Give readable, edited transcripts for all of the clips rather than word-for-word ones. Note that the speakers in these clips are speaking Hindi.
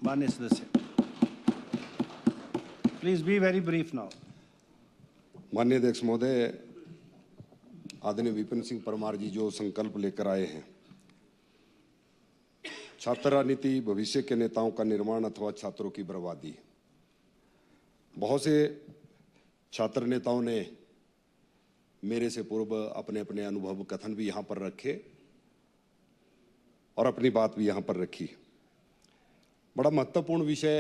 माननीय सदस्य, please be very brief now. माननीय अध्यक्ष महोदय, आदरणीय विपिन सिंह परमार जी जो संकल्प लेकर आए हैं, छात्र राजनीति भविष्य के नेताओं का निर्माण अथवा छात्रों की बर्बादी। बहुत से छात्र नेताओं ने मेरे से पूर्व अपने अपने अनुभव कथन भी यहाँ पर रखे और अपनी बात भी यहाँ पर रखी। बड़ा महत्वपूर्ण विषय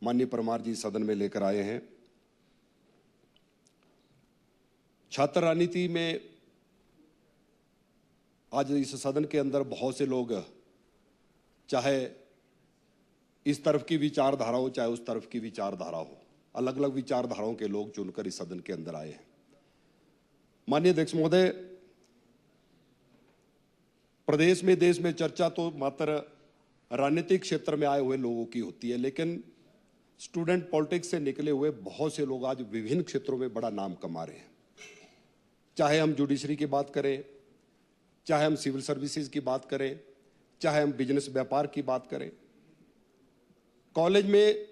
माननीय परमार जी सदन में लेकर आए हैं। छात्र राजनीति में आज इस सदन के अंदर बहुत से लोग, चाहे इस तरफ की विचारधारा हो चाहे उस तरफ की विचारधारा हो, अलग अलग विचारधाराओं के लोग चुनकर इस सदन के अंदर आए हैं। माननीय अध्यक्ष महोदय, प्रदेश में देश में चर्चा तो मात्र राजनीतिक क्षेत्र में आए हुए लोगों की होती है, लेकिन स्टूडेंट पॉलिटिक्स से निकले हुए बहुत से लोग आज विभिन्न क्षेत्रों में बड़ा नाम कमा रहे हैं। चाहे हम जुडिशरी की बात करें, चाहे हम सिविल सर्विसेज की बात करें, चाहे हम बिजनेस व्यापार की बात करें। कॉलेज में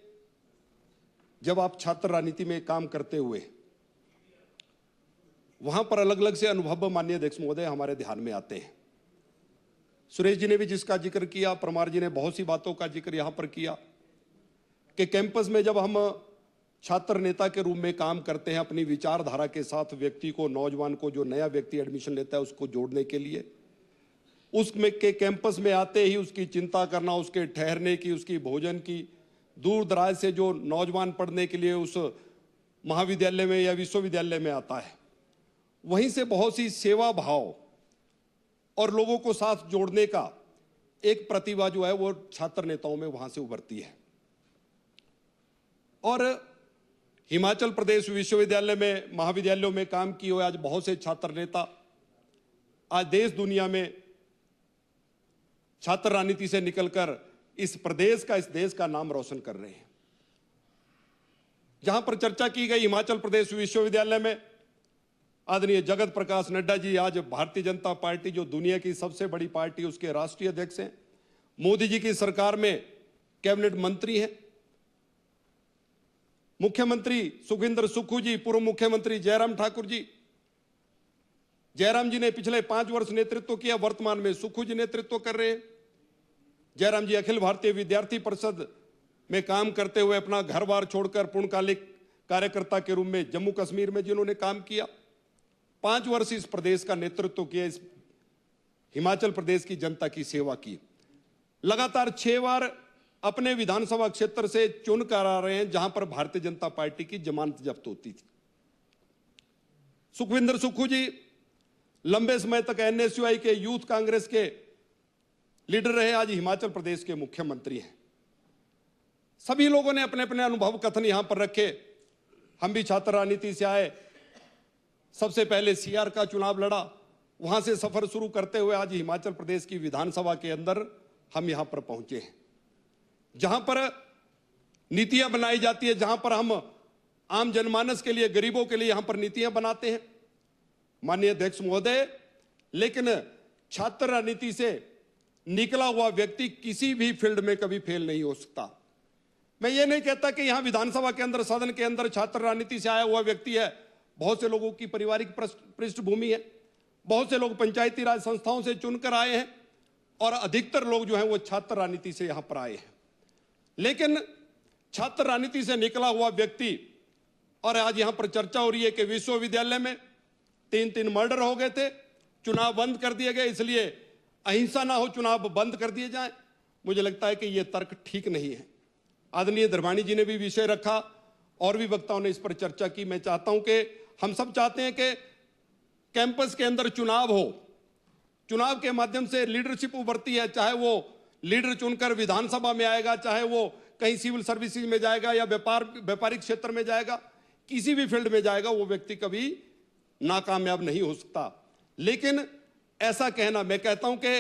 जब आप छात्र राजनीति में काम करते हुए वहां पर अलग अलग से अनुभव माननीय अध्यक्ष महोदय हमारे ध्यान में आते हैं। सुरेश जी ने भी जिसका जिक्र किया, परमार जी ने बहुत सी बातों का जिक्र यहां पर किया कि कैंपस में जब हम छात्र नेता के रूप में काम करते हैं, अपनी विचारधारा के साथ व्यक्ति को, नौजवान को, जो नया व्यक्ति एडमिशन लेता है उसको जोड़ने के लिए, उसमें के कैंपस में आते ही उसकी चिंता करना, उसके ठहरने की, उसकी भोजन की, दूर दराज से जो नौजवान पढ़ने के लिए उस महाविद्यालय में या विश्वविद्यालय में आता है, वहीं से बहुत सी सेवा भाव और लोगों को साथ जोड़ने का एक प्रतिभा जो है वो छात्र नेताओं में वहां से उभरती है। और हिमाचल प्रदेश विश्वविद्यालय में, महाविद्यालयों में काम किए हुए आज बहुत से छात्र नेता आज देश दुनिया में छात्र राजनीति से निकलकर इस प्रदेश का, इस देश का नाम रोशन कर रहे हैं। जहां पर चर्चा की गई हिमाचल प्रदेश विश्वविद्यालय में, आदरणीय जगत प्रकाश नड्डा जी आज भारतीय जनता पार्टी जो दुनिया की सबसे बड़ी पार्टी उसके राष्ट्रीय अध्यक्ष हैं, मोदी जी की सरकार में कैबिनेट मंत्री हैं। मुख्यमंत्री सुखविंदर सुक्खू जी, पूर्व मुख्यमंत्री जयराम ठाकुर जी, जयराम जी ने पिछले 5 वर्ष नेतृत्व किया, वर्तमान में सुक्खू जी नेतृत्व कर रहे हैं। जयराम जी अखिल भारतीय विद्यार्थी परिषद में काम करते हुए अपना घर बार छोड़कर पूर्णकालिक कार्यकर्ता के रूप में जम्मू कश्मीर में जिन्होंने काम किया, 5 वर्ष इस प्रदेश का नेतृत्व किया, इस हिमाचल प्रदेश की जनता की सेवा की। लगातार 6 बार अपने विधानसभा क्षेत्र से चुन कर आ रहे हैं जहां पर भारतीय जनता पार्टी की जमानत जब्त होती थी। सुखविंदर सुक्खू जी लंबे समय तक एनएसयूआई के यूथ कांग्रेस के लीडर रहे, आज हिमाचल प्रदेश के मुख्यमंत्री हैं। सभी लोगों ने अपने अपने अनुभव कथन यहां पर रखे। हम भी छात्र राजनीति से आए, सबसे पहले सीआर का चुनाव लड़ा, वहां से सफर शुरू करते हुए आज हिमाचल प्रदेश की विधानसभा के अंदर हम यहां पर पहुंचे हैं, जहां पर नीतियां बनाई जाती है, जहां पर हम आम जनमानस के लिए, गरीबों के लिए यहां पर नीतियां बनाते हैं माननीय अध्यक्ष महोदय। लेकिन छात्र राजनीति से निकला हुआ व्यक्ति किसी भी फील्ड में कभी फेल नहीं हो सकता। मैं ये नहीं कहता कि यहां विधानसभा के अंदर, सदन के अंदर छात्र राजनीति से आया हुआ व्यक्ति है। बहुत से लोगों की पारिवारिक पृष्ठभूमि है, बहुत से लोग पंचायती राज संस्थाओं से चुनकर आए हैं और अधिकतर लोग जो हैं वो छात्र राजनीति से यहां पर आए हैं। लेकिन छात्र राजनीति से निकला हुआ व्यक्ति, और आज यहां पर चर्चा हो रही है कि विश्वविद्यालय में 3 मर्डर हो गए थे, चुनाव बंद कर दिए गए, इसलिए अहिंसा ना हो, चुनाव बंद कर दिए जाएं। मुझे लगता है कि यह तर्क ठीक नहीं है। आदरणीय धर्माणी जी ने भी विषय रखा और भी वक्ताओं ने इस पर चर्चा की। मैं चाहता हूं कि हम सब चाहते हैं कि कैंपस के अंदर चुनाव हो, चुनाव के माध्यम से लीडरशिप उभरती है, चाहे वो लीडर चुनकर विधानसभा में आएगा, चाहे वो कहीं सिविल सर्विसेज में जाएगा या व्यापारिक क्षेत्र में जाएगा, किसी भी फील्ड में जाएगा, वो व्यक्ति कभी नाकामयाब नहीं हो सकता। लेकिन ऐसा कहना, मैं कहता हूं कि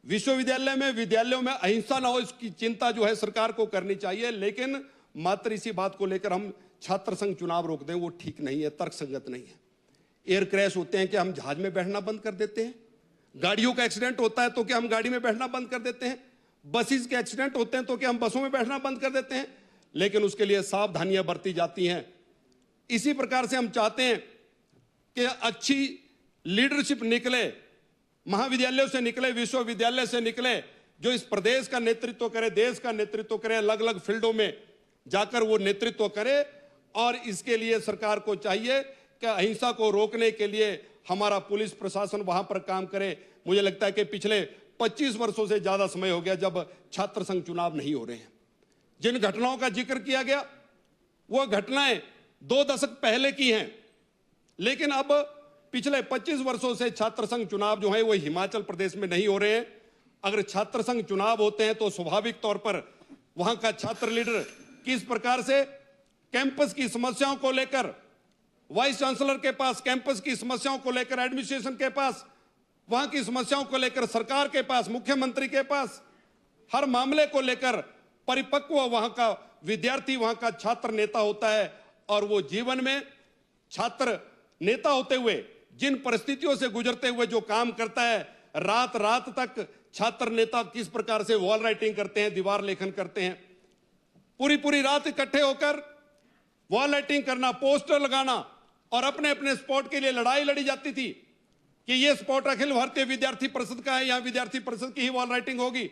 विश्वविद्यालय में, विद्यालयों में अहिंसा ना हो, इसकी चिंता जो है सरकार को करनी चाहिए। लेकिन मात्र इसी बात को लेकर हम छात्र संघ चुनाव रोक दें, वो ठीक नहीं है, तर्कसंगत नहीं है। एयर क्रैश होते हैं कि हम जहाज में बैठना बंद कर देते हैं? गाड़ियों का एक्सीडेंट होता है तो क्या हम गाड़ी में बैठना बंद कर देते हैं? बसेस के एक्सीडेंट होते हैं तो क्या हम बसों में बैठना बंद कर देते हैं? लेकिन उसके लिए सावधानियां बरती जाती हैं। इसी प्रकार से हम चाहते हैं कि अच्छी लीडरशिप निकले, महाविद्यालयों से निकले, विश्वविद्यालय से निकले, जो इस प्रदेश का नेतृत्व करे, देश का नेतृत्व करे, अलग अलग फील्डों में जाकर वो नेतृत्व करे। और इसके लिए सरकार को चाहिए कि अहिंसा को रोकने के लिए हमारा पुलिस प्रशासन वहां पर काम करे। मुझे लगता है कि पिछले 25 वर्षों से ज्यादा समय हो गया जब छात्र संघ चुनाव नहीं हो रहे हैं। जिन घटनाओं का जिक्र किया गया वो घटनाएं 2 दशक पहले की हैं, लेकिन अब पिछले 25 वर्षों से छात्र संघ चुनाव जो है वो हिमाचल प्रदेश में नहीं हो रहे हैं। अगर छात्र संघ चुनाव होते हैं तो स्वाभाविक तौर पर वहां का छात्र लीडर किस प्रकार से कैंपस की समस्याओं को लेकर वाइस चांसलर के पास, कैंपस की समस्याओं को लेकर एडमिनिस्ट्रेशन के पास, वहां की समस्याओं को लेकर सरकार के पास, मुख्यमंत्री के पास, हर मामले को लेकर परिपक्व वहां का विद्यार्थी, वहां का छात्र नेता होता है। और वो जीवन में छात्र नेता होते हुए जिन परिस्थितियों से गुजरते हुए जो काम करता है, रात रात तक छात्र नेता किस प्रकार से वॉल राइटिंग करते हैं, दीवार लेखन करते हैं, पूरी पूरी रात इकट्ठे होकर वॉल राइटिंग करना, पोस्टर लगाना, और अपने अपने स्पॉट के लिए लड़ाई लड़ी जाती थी कि ये स्पॉट अखिल भारतीय विद्यार्थी परिषद का है, यहां विद्यार्थी परिषद की ही वॉल राइटिंग होगी।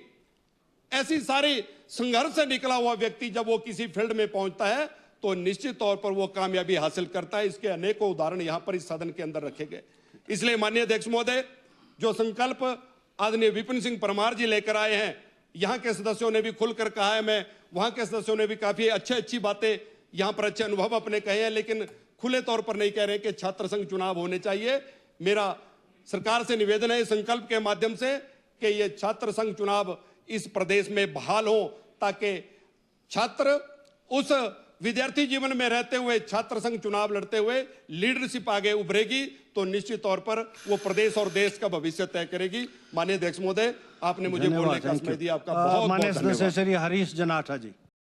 ऐसी सारी संघर्ष से निकला हुआ व्यक्ति जब वो किसी फील्ड में पहुंचता है तो निश्चित तौर पर वो कामयाबी हासिल करता है। इसके अनेकों उदाहरण यहां पर इस सदन के अंदर रखे गए। इसलिए माननीय अध्यक्ष महोदय, जो संकल्प आदरणीय विपिन सिंह परमार जी लेकर आए हैं, यहां के सदस्यों ने भी खुलकर कहा है, मैं वहां के सदस्यों ने भी काफी अच्छी बातें यहां पर, अच्छे अनुभव अपने कहे हैं, लेकिन खुले तौर पर नहीं कह रहे कि छात्र संघ चुनाव होने चाहिए। मेरा सरकार से निवेदन है इस संकल्प के माध्यम से कि ये छात्र संघ चुनाव इस प्रदेश में बहाल हो, ताकि छात्र उस विद्यार्थी जीवन में रहते हुए छात्र संघ चुनाव लड़ते हुए लीडरशिप आगे उभरेगी तो निश्चित तौर पर वो प्रदेश और देश का भविष्य तय करेगी। माननीय अध्यक्ष महोदय, आपने मुझे बोलने का समय दिया, आपका बहुत बहुत माननीय धन्यवाद। सदस्य श्री हरीश जनाठा जी।